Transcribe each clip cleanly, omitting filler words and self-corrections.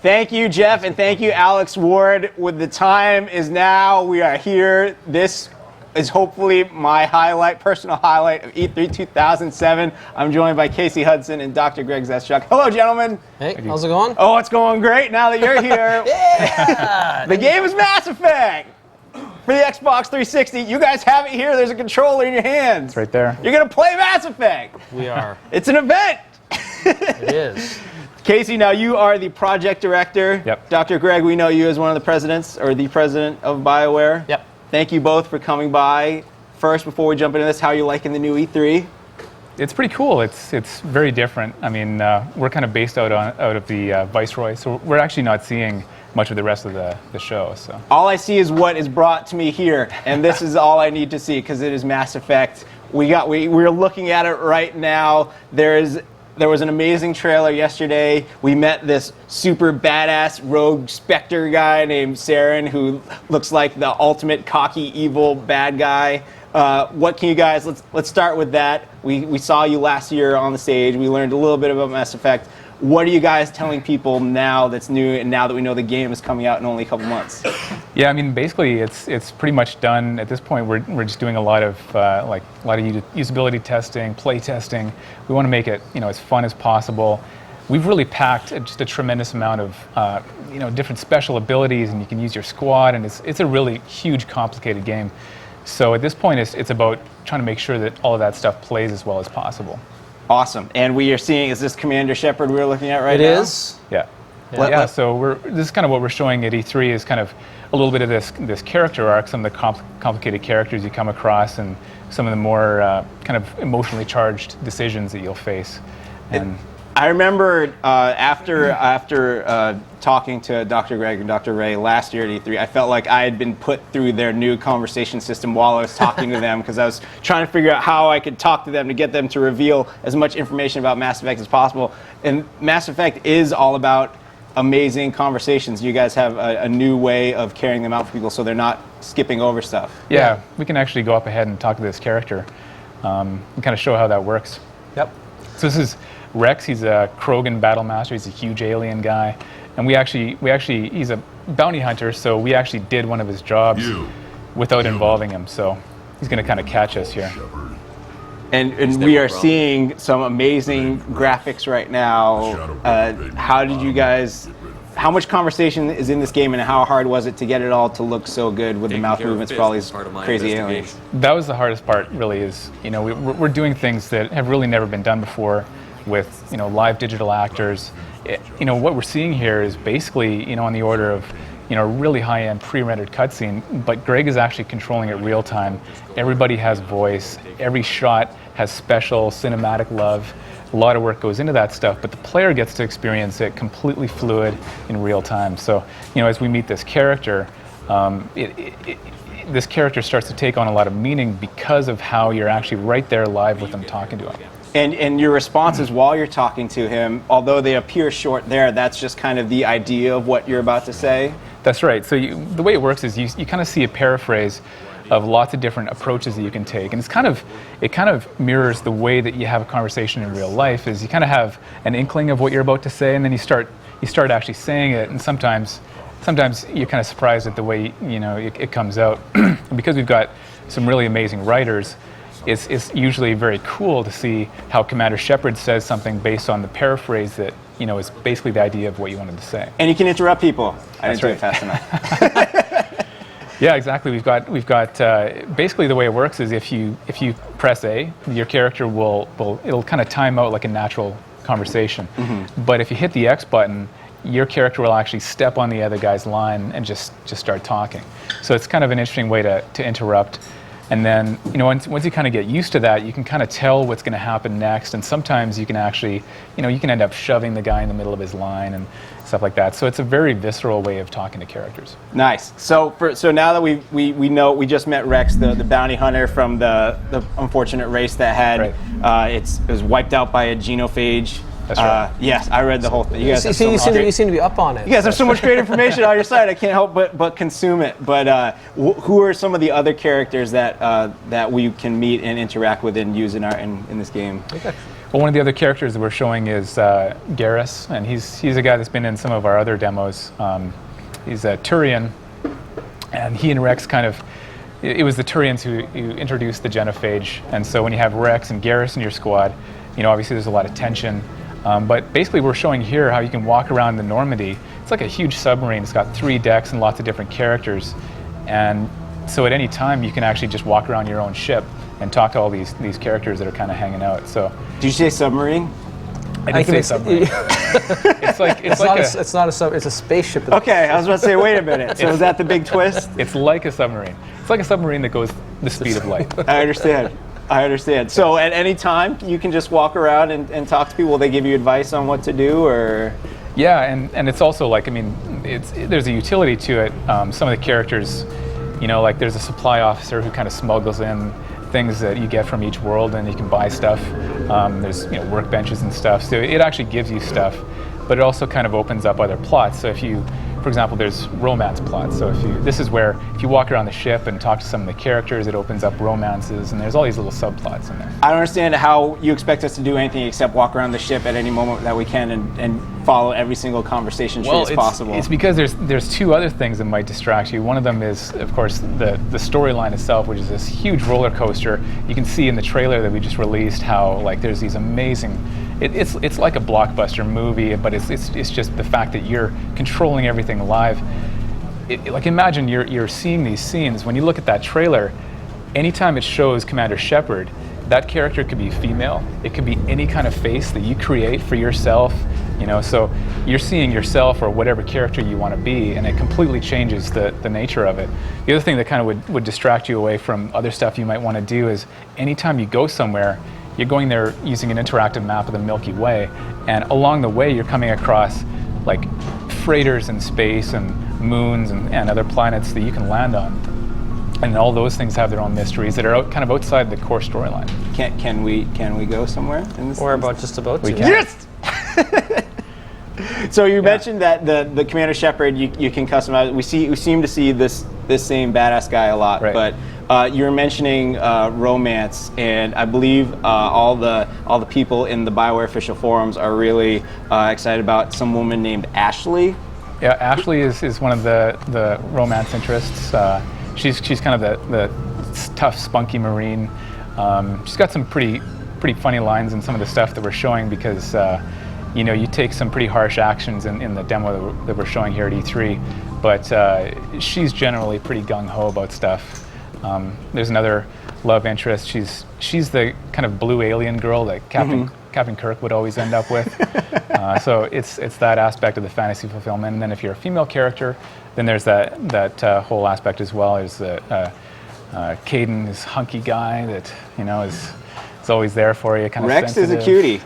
Thank you, Jeff, and thank you, Alex Ward. With the time is now, we are here. This is hopefully my personal highlight of E3 2007. I'm joined by Casey Hudson and Dr. Greg Zeschuk. Hello, gentlemen. Hey, how's it going? Oh, it's going great now that you're here. Yeah! The game is Mass Effect for the Xbox 360. You guys have it here. There's a controller in your hands. It's right there. You're going to play Mass Effect. We are. It's an event. It is. Casey, now you are the project director. Yep. Dr. Greg, we know you as one of the presidents, or the president of BioWare. Yep. Thank you both for coming by. First, before we jump into this, how are you liking the new E3? It's pretty cool. It's very different. I mean, we're kind of based out of the Viceroy, so we're actually not seeing much of the rest of the show. So all I see is what is brought to me here, and this is all I need to see because it is Mass Effect. We're looking at it right now. There was an amazing trailer yesterday. We met this super badass rogue Spectre guy named Saren, who looks like the ultimate cocky, evil bad guy. What can you guys, let's start with that. We saw you last year on the stage. We learned a little bit about Mass Effect. What are you guys telling people now that's new, and now that we know the game is coming out in only a couple months? yeah, I mean, basically, it's pretty much done at this point. We're just doing a lot of usability testing, play testing. We want to make it as fun as possible. We've really packed just a tremendous amount of different special abilities, and you can use your squad, and it's a really huge, complicated game. So at this point, it's about trying to make sure that all of that stuff plays as well as possible. Awesome. And we are seeing, is this Commander Shepard we're looking at right now? It is. Yeah. So this is kind of what we're showing at E3 is kind of a little bit of this character arc, some of the complicated characters you come across, and some of the more kind of emotionally charged decisions that you'll face. And I remember after talking to Dr. Greg and Dr. Ray last year at E3, I felt like I had been put through their new conversation system while I was talking to them, because I was trying to figure out how I could talk to them to get them to reveal as much information about Mass Effect as possible. And Mass Effect is all about amazing conversations. You guys have a new way of carrying them out for people so they're not skipping over stuff. Yeah, we can actually go up ahead and talk to this character and kind of show how that works. Yep. So this is Rex. He's a Krogan battle master. He's a huge alien guy, and he's a bounty hunter. So we actually did one of his jobs without involving him. So he's going to kind of catch us here. And we are seeing some amazing graphics right now. How much conversation is in this game, and how hard was it to get it all to look so good with the mouth movements for all these crazy aliens? That was the hardest part, really, is we're doing things that have really never been done before with live digital actors. What we're seeing here is basically on the order of really high-end pre-rendered cutscene, but Greg is actually controlling it real time. Everybody has voice. Every shot has special cinematic love. A lot of work goes into that stuff, but the player gets to experience it completely fluid in real time. So as we meet this character, this character starts to take on a lot of meaning because of how you're actually right there live with them talking to him. And your responses while you're talking to him, although they appear short there, that's just kind of the idea of what you're about to say? That's right. So the way it works is you kind of see a paraphrase of lots of different approaches that you can take. And it kind of mirrors the way that you have a conversation in real life, is you kind of have an inkling of what you're about to say, and then you start actually saying it, and sometimes you're kind of surprised at the way it comes out. Because we've got some really amazing writers, it's usually very cool to see how Commander Shepard says something based on the paraphrase that is basically the idea of what you wanted to say. And you can interrupt people. I didn't do it That's fast enough. Yeah, exactly. We've got basically the way it works is if you press A, your character it'll kind of time out like a natural conversation. Mm-hmm. But if you hit the X button, your character will actually step on the other guy's line and just start talking. So it's kind of an interesting way to interrupt. And then, once you kind of get used to that, you can kind of tell what's going to happen next. And sometimes you can actually, you can end up shoving the guy in the middle of his line and stuff like that. So it's a very visceral way of talking to characters. Nice. So now that we know, we just met Rex, the bounty hunter from the unfortunate race that had it was wiped out by a genophage. That's right. Yes, I read the whole thing. You guys you seem to be up on it. You guys have so much great information on your site. I can't help but consume it. But who are some of the other characters that we can meet and interact with and use in this game? Okay. But one of the other characters that we're showing is Garrus, and he's a guy that's been in some of our other demos. He's a Turian, and he and Rex kind of, it was the Turians who introduced the genophage, and so when you have Rex and Garrus in your squad, obviously there's a lot of tension. But basically we're showing here how you can walk around the Normandy. It's like a huge submarine. It's got 3 decks and lots of different characters. And so at any time you can actually just walk around your own ship and talk to all these characters that are kind of hanging out. So Did you say submarine? I did say submarine. It's a spaceship. Okay, I was about to say, wait a minute. So is that the big twist? It's like a submarine. It's like a submarine that goes the speed of light. I understand. So at any time, you can just walk around and talk to people. Will they give you advice on what to do, or? Yeah, and it's also like, there's a utility to it. Some of the characters, like there's a supply officer who kind of smuggles in things that you get from each world, and you can buy stuff. There's workbenches and stuff. So it actually gives you stuff, but it also kind of opens up other plots. So if you, for example, there's romance plots. So this is where if you walk around the ship and talk to some of the characters, it opens up romances, and there's all these little subplots in there. I don't understand how you expect us to do anything except walk around the ship at any moment that we can and follow every single conversation as possible. It's because there's 2 other things that might distract you. One of them is, of course, the storyline itself, which is this huge roller coaster. You can see in the trailer that we just released how there's these amazing. It's like a blockbuster movie, but it's just the fact that you're controlling everything live. Like imagine you're seeing these scenes. When you look at that trailer, anytime it shows Commander Shepard, that character could be female. It could be any kind of face that you create for yourself. So you're seeing yourself or whatever character you want to be, and it completely changes the nature of it. The other thing that kind of would distract you away from other stuff you might want to do is anytime you go somewhere, you're going there using an interactive map of the Milky Way, and along the way you're coming across like freighters in space and moons and other planets that you can land on. And all those things have their own mysteries that are kind of outside the core storyline. Can we go somewhere in this? We're just about to. We can. Yes! So you mentioned that the Commander Shepard you can customize. We seem to see this same badass guy a lot, right. But you were mentioning romance, and I believe all the people in the BioWare official forums are really excited about some woman named Ashley. Yeah, Ashley is one of the romance interests. She's kind of the tough, spunky Marine. She's got some pretty funny lines in some of the stuff that we're showing because you take some pretty harsh actions in the demo that we're showing here at E3, but she's generally pretty gung-ho about stuff. There's another love interest. She's the kind of blue alien girl that Captain Kirk would always end up with. So it's that aspect of the fantasy fulfillment. And then if you're a female character, then there's that whole aspect as well. There's Caden, this hunky guy that is always there for you. Kind of Rex sensitive. is a cutie.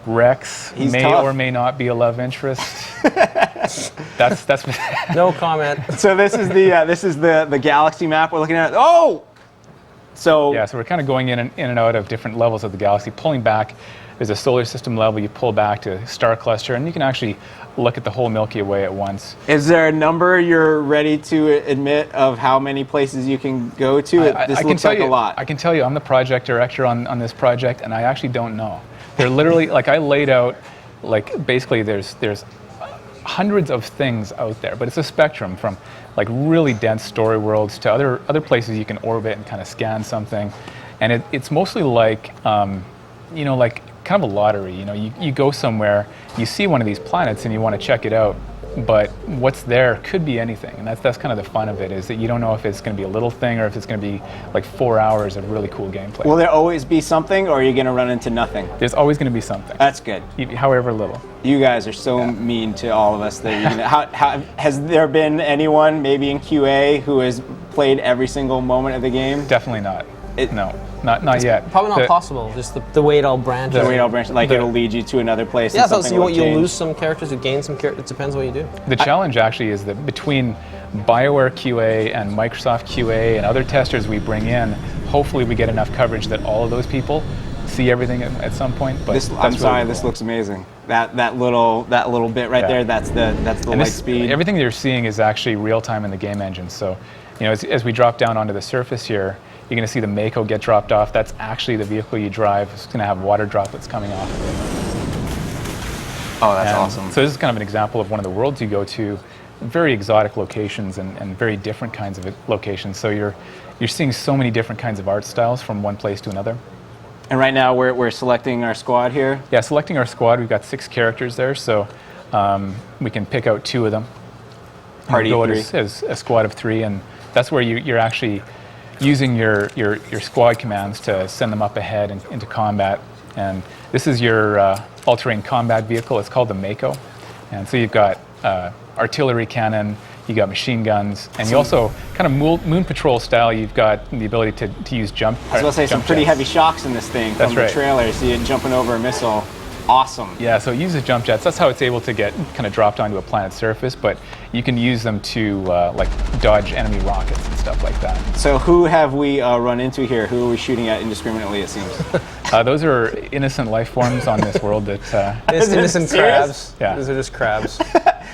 Rex He's may tough. or may not be a love interest. that's No comment. So this is the galaxy map we're looking at. Oh, so yeah. So we're kind of going in and out of different levels of the galaxy, pulling back. There's a solar system level. You pull back to a star cluster, and you can actually look at the whole Milky Way at once. is there a number you're ready to admit of how many places you can go to? This looks like a lot. I can tell you, I'm the project director on this project, and I actually don't know. They're literally I laid out basically there's hundreds of things out there, but it's a spectrum from really dense story worlds to other places you can orbit and kind of scan something, and it's mostly kind of a lottery. You go somewhere, you see one of these planets and you want to check it out, but what's there could be anything, and that's kind of the fun of it, is that you don't know if it's going to be a little thing or if it's going to be 4 hours of really cool gameplay. Will there always be something, or are you going to run into nothing? There's always going to be something. That's good. However little. You guys are so mean to all of us that has there been anyone maybe in QA who has played every single moment of the game? Definitely not. No, not yet. Probably not possible. Just the way it all branches. The way it all branches, it'll lead you to another place. Yeah, and so something you'll will change. lose some characters, you gain some characters. It depends what you do. The challenge actually is that between BioWare QA and Microsoft QA and other testers we bring in, hopefully we get enough coverage that all of those people see everything at some point. But I'm sorry, this looks amazing. That little bit right there, that's the light speed. Everything that you're seeing is actually real time in the game engine. So, as we drop down onto the surface here, You're going to see the Mako get dropped off. That's actually the vehicle you drive. It's going to have water droplets coming off of it. Oh, that's awesome. So this is kind of an example of one of the worlds you go to, very exotic locations and very different kinds of locations. So you're seeing so many different kinds of art styles from one place to another. And right now we're selecting our squad here. Yeah, selecting our squad, we've got 6 characters there, so we can pick out 2 of them. Party go 3. as a squad of 3, and that's where you're actually using your squad commands to send them up ahead and into combat. And this is your all-terrain combat vehicle. It's called the Mako. And so you've got artillery cannon, you got machine guns, and you also kind of moon patrol style. You've got the ability to use jump. I was going to say some pretty heavy shocks in this thing from the trailer. See it jumping over a missile. Awesome. Yeah, so it uses jump jets. That's how it's able to get kind of dropped onto a planet's surface, but you can use them to like dodge enemy rockets and stuff like that. So who have we run into here? Who are we shooting at indiscriminately, it seems? Those are innocent life forms on this world that... innocent crabs. Yeah. Those are just crabs.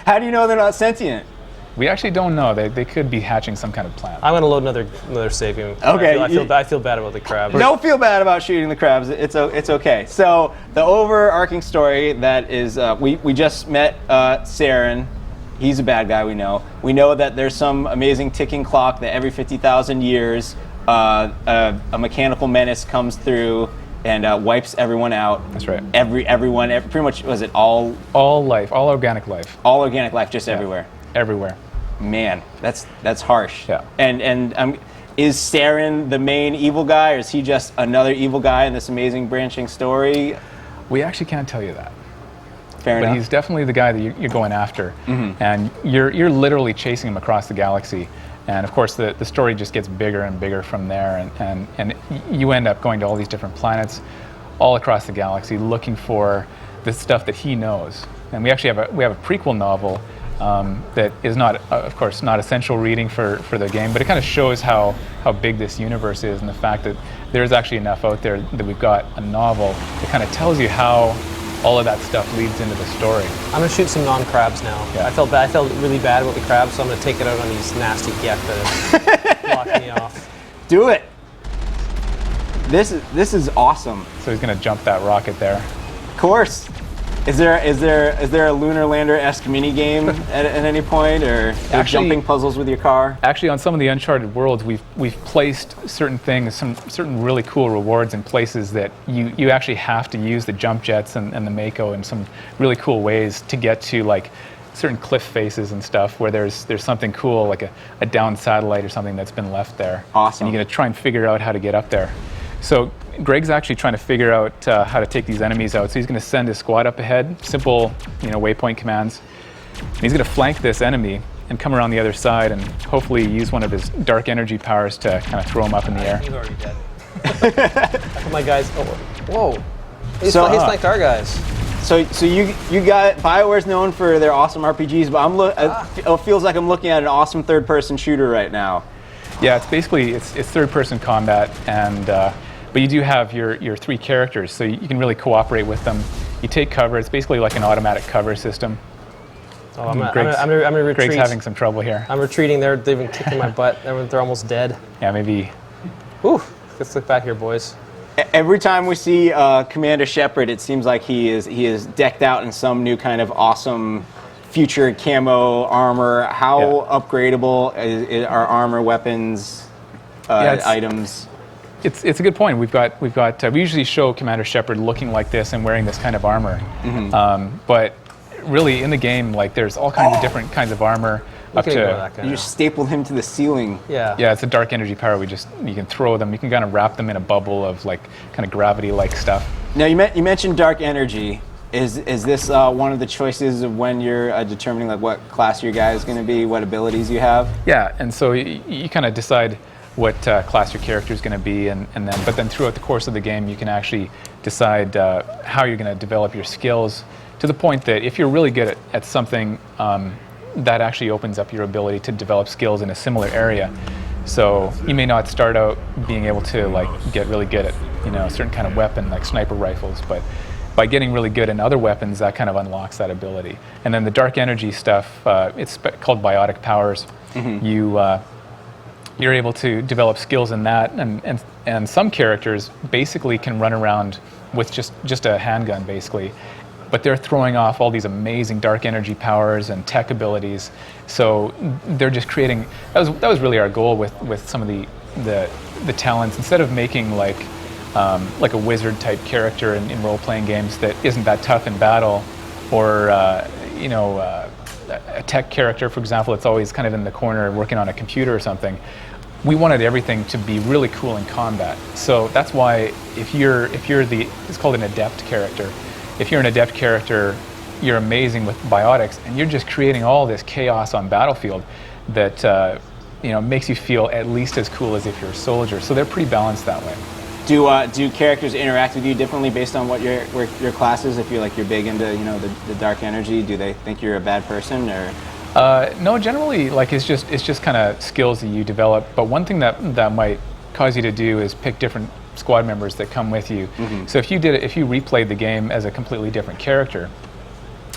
How do you know they're not sentient? We actually don't know. They could be hatching some kind of plant. I'm going to load another save game. Okay. I feel bad about the crab. Don't feel bad about shooting the crabs. It's okay. So the overarching story that is, we just met Saren. He's a bad guy, we know. We know that there's some amazing ticking clock that every 50,000 years a mechanical menace comes through and wipes everyone out. That's right. Everyone, pretty much, was it all life, all organic life. All organic life, just everywhere. Everywhere. Man, that's harsh. Yeah. And is Saren the main evil guy, or is he just another evil guy in this amazing branching story? We actually can't tell you that. Fair enough. But he's definitely the guy that you're going after, and you're literally chasing him across the galaxy. And of course, the story just gets bigger and bigger from there, and you end up going to all these different planets, all across the galaxy, looking for the stuff that he knows. And we actually have a prequel novel that is not, of course, not essential reading for the game, but it kind of shows how big this universe is, and the fact that there's actually enough out there that we've got a novel that kind of tells you how all of that stuff leads into the story. I'm gonna shoot some non-crabs now. Yeah. I felt really bad about the crabs, so I'm gonna take it out on these nasty gek that blocked me off. Do it. This is awesome. So he's going to jump that rocket there. Of course. Is there a Lunar Lander-esque mini game at any point, or jumping puzzles with your car? Actually, on some of the Uncharted worlds, we've placed certain things, certain really cool rewards in places that you actually have to use the jump jets and the Mako in some really cool ways to get to, like certain cliff faces and stuff where there's something cool, like a downed satellite or something that's been left there. Awesome. And you're going to try and figure out how to get up there. So Greg's actually trying to figure out how to take these enemies out. So he's going to send his squad up ahead, simple, waypoint commands. And he's going to flank this enemy and come around the other side and hopefully use one of his dark energy powers to kind of throw him up in the air. He's already dead. Oh, my guys. Oh, whoa. He's flanked our guys. So you got BioWare's known for their awesome RPGs, but it feels like I'm looking at an awesome third-person shooter right now. Yeah, it's basically it's third-person combat, and but you do have your 3 characters, so you can really cooperate with them. You take cover. It's basically like an automatic cover system. Oh, I'm gonna retreat. Greg's having some trouble here. I'm retreating. They've been kicking my butt. They're almost dead. Yeah, maybe. Whew. Let's look back here, boys. Every time we see Commander Shepard, it seems like he is decked out in some new kind of awesome future camo armor. How upgradable are armor, weapons, items? It's a good point. We usually show Commander Shepard looking like this and wearing this kind of armor, but really in the game, like there's all kinds of different kinds of armor. You just stapled him to the ceiling. Yeah. Yeah, it's a dark energy power. You can throw them. You can kind of wrap them in a bubble of like kind of gravity-like stuff. Now you mentioned dark energy. Is this one of the choices of when you're determining like what class your guy is going to be, what abilities you have? Yeah, and so you kind of decide what class your character is going to be, but then throughout the course of the game, you can actually decide how you're going to develop your skills to the point that if you're really good at something, that actually opens up your ability to develop skills in a similar area. So you may not start out being able to like get really good at a certain kind of weapon like sniper rifles, but by getting really good in other weapons, that kind of unlocks that ability. And then the dark energy stuff, it's called biotic powers. you're able to develop skills in that, and some characters basically can run around with just a handgun, basically. But they're throwing off all these amazing dark energy powers and tech abilities. So they're just creating. That was really our goal with some of the talents. Instead of making like a wizard type character in role playing games that isn't that tough in battle, or a tech character, for example, that's always kind of in the corner working on a computer or something. We wanted everything to be really cool in combat. So that's why if you're it's called an adept character. If you're an adept character, you're amazing with biotics, and you're just creating all this chaos on battlefield that makes you feel at least as cool as if you're a soldier. So they're pretty balanced that way. Do characters interact with you differently based on what your class is? If you're big into the dark energy, do they think you're a bad person, or? No, generally, like it's just kind of skills that you develop. But one thing that might cause you to do is pick different squad members that come with you. Mm-hmm. So if you replayed the game as a completely different character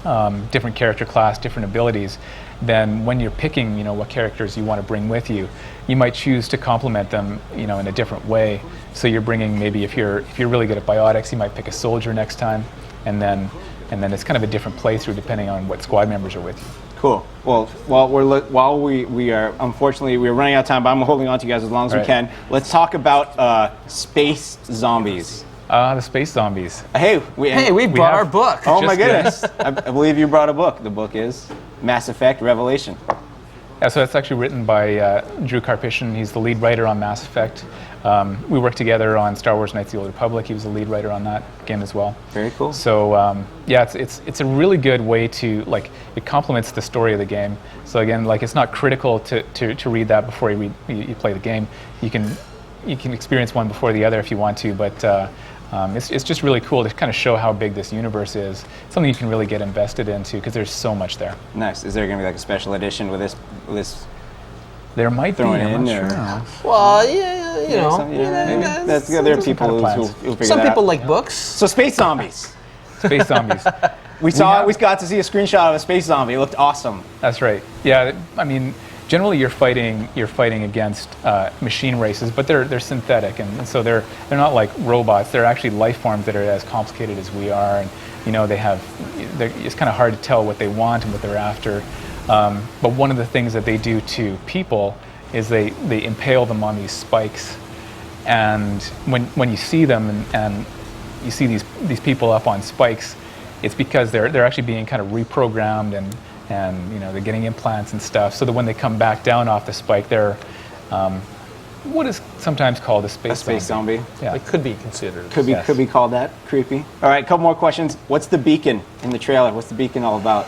class, different abilities, then when you're picking, what characters you want to bring with you, you might choose to complement them, in a different way. So you're bringing, maybe if you're really good at biotics, you might pick a soldier next time, and then it's kind of a different playthrough depending on what squad members are with you. Cool. Well, while we are, unfortunately, we're running out of time, but I'm holding on to you guys as long as we can. Let's talk about space zombies. The space zombies. Hey, we brought our book. Oh my goodness! I believe you brought a book. The book is Mass Effect Revelation. Yeah, so that's actually written by Drew Karpyshyn. He's the lead writer on Mass Effect. We worked together on Star Wars: Knights of the Old Republic. He was the lead writer on that game as well. Very cool. So it's a really good way to, it complements the story of the game. So again, it's not critical to read that before you play the game. You can experience one before the other if you want to, but it's just really cool to kind of show how big this universe is. Something you can really get invested into because there's so much there. Nice. Is there going to be a special edition with this? There might be. I'm not sure. Well, yeah, maybe. There are people who figure that some people out. like books. So space zombies. Space zombies. We got to see a screenshot of a space zombie. It looked awesome. That's right. Yeah, I mean, generally you're fighting against machine races, but they're synthetic, and so they're not like robots. They're actually life forms that are as complicated as we are, and it's kind of hard to tell what they want and what they're after. But one of the things that they do to people is they impale them on these spikes, and when you see them and you see these people up on spikes, it's because they're actually being kind of reprogrammed and they're getting implants and stuff, so that when they come back down off the spike, they're what is sometimes called a space zombie. Yeah, It could be considered. Could be called that. Creepy. All right, a couple more questions. What's the beacon in the trailer? What's the beacon all about?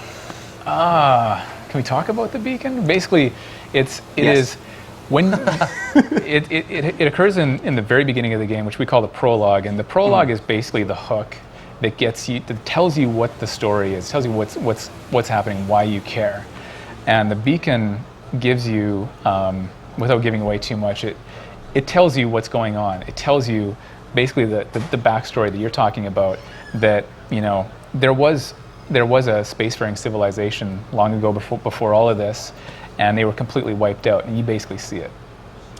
Can we talk about the beacon? Basically, it is when it occurs in the very beginning of the game, which we call the prologue, and the prologue is basically the hook that tells you what the story is, tells you what's happening, why you care, and the beacon gives you, without giving away too much, it tells you what's going on. It tells you basically the backstory that you're talking about. That there was a spacefaring civilization long ago before all of this, and they were completely wiped out, and you basically see it.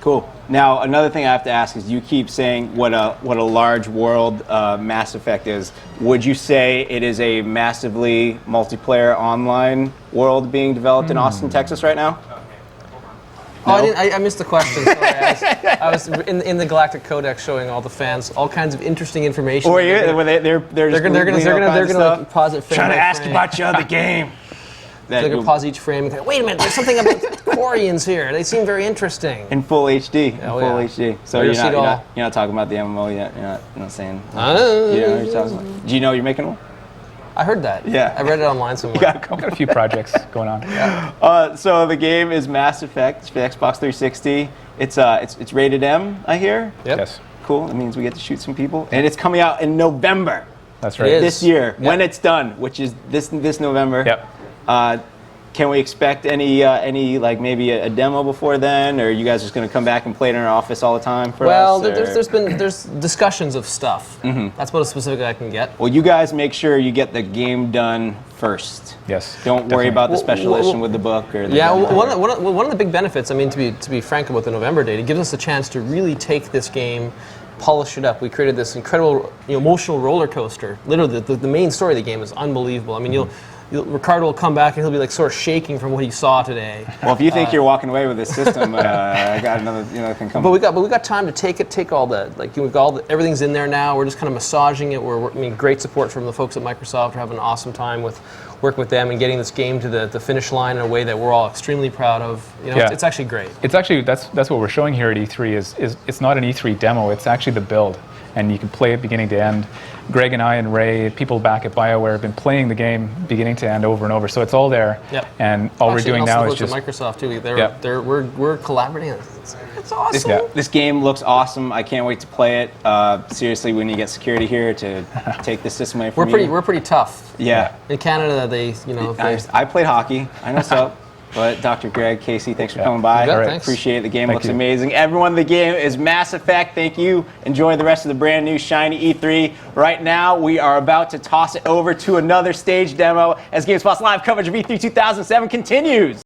Cool. Now, another thing I have to ask is, you keep saying what a large world Mass Effect is. Would you say it is a massively multiplayer online world being developed in Austin, Texas right now? Oh, No? I missed the question. Sorry. I was in the Galactic Codex showing all the fans all kinds of interesting information. Or they're gonna pause it. trying to ask about your other game. They're gonna pause each frame and go, wait a minute, there's something about Quarians here. They seem very interesting. In full HD. Oh, in full yeah. HD. So You're you're not talking about the MMO yet. You're not saying. You know what you're talking about. Do you know you're making one? I heard that. Yeah. I read it online somewhere. I've got a few projects going on. So the game is Mass Effect. It's for Xbox 360. It's rated M, I hear. Yep. Yes, Cool. That means we get to shoot some people, and it's coming out in November that's right. It is. this year Yep. when it's done, which is this November. Yep. Can we expect any like maybe a demo before then, or are you guys just going to come back and play it in our office all the time for Well, us? there's discussions of stuff. That's about as specific as I can get. Well, you guys make sure you get the game done first. Yes. Don't worry definitely. about the special edition with the book or the Yeah, demo. one of the big benefits, I mean, to be frank about the November date, it gives us a chance to really take this game, polish it up. We created this incredible emotional roller coaster. Literally, the main story of the game is unbelievable. I mean, Ricardo will come back and he'll be like sort of shaking from what he saw today. Well, if you think you're walking away with this system, I got another thing coming. But we got time to take all the we've got everything's in there now. We're just kind of massaging it. I mean, great support from the folks at Microsoft. We're having an awesome time working with them and getting this game to the finish line in a way that we're all extremely proud of. It's actually great. It's actually that's what we're showing here at E3 is it's not an E3 demo. It's actually the build, and you can play it beginning to end. Greg and I and Ray, people back at BioWare, have been playing the game beginning to end over and over. So it's all there. Yep. And all we're doing now is just Microsoft too. Yep. We're collaborating. It's awesome. This game looks awesome. I can't wait to play it. Seriously, we need to get security here to take this system away from you. We're pretty tough. Yeah. In Canada, I played hockey. I know so. But Dr. Greg, Casey, thanks for coming by. You bet, All right. thanks. Appreciate it. The game looks you. amazing. Everyone, the game is Mass Effect. Thank you. Enjoy the rest of the brand new shiny E3. Right now, we are about to toss it over to another stage demo as GameSpot's live coverage of E3 2007 continues.